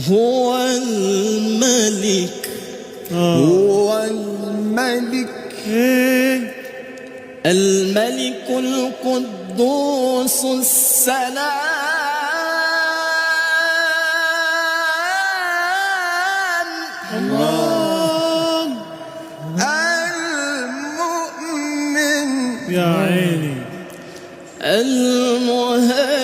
هو الملك هو الملك الملك القدوس السلام الله المؤمن يا عيني المهيمن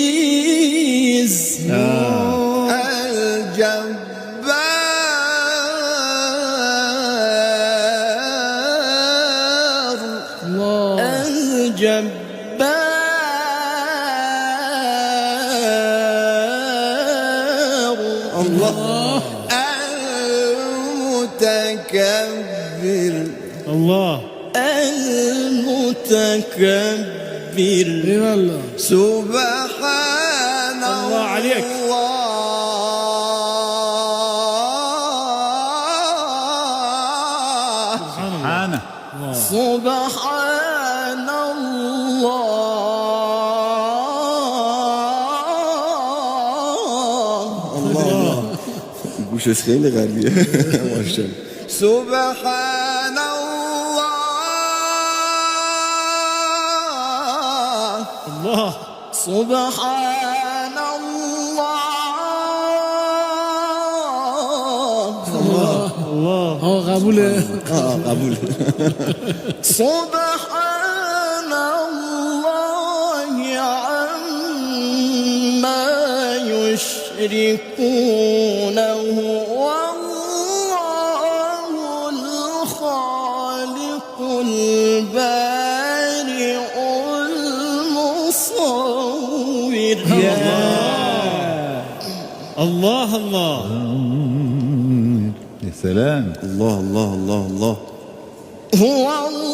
العزيز الجبار الله المتكبر الله المتكبر والله سبحان الله عليك. سبحانه سبحان الله مش خيلة غالية ما شاء الله سبحان الله سبحان الله قبول قبول سبحان الله عما يشركون والله الخالق البارئ المصور الله الله يا سلام الله الله الله الله هو الله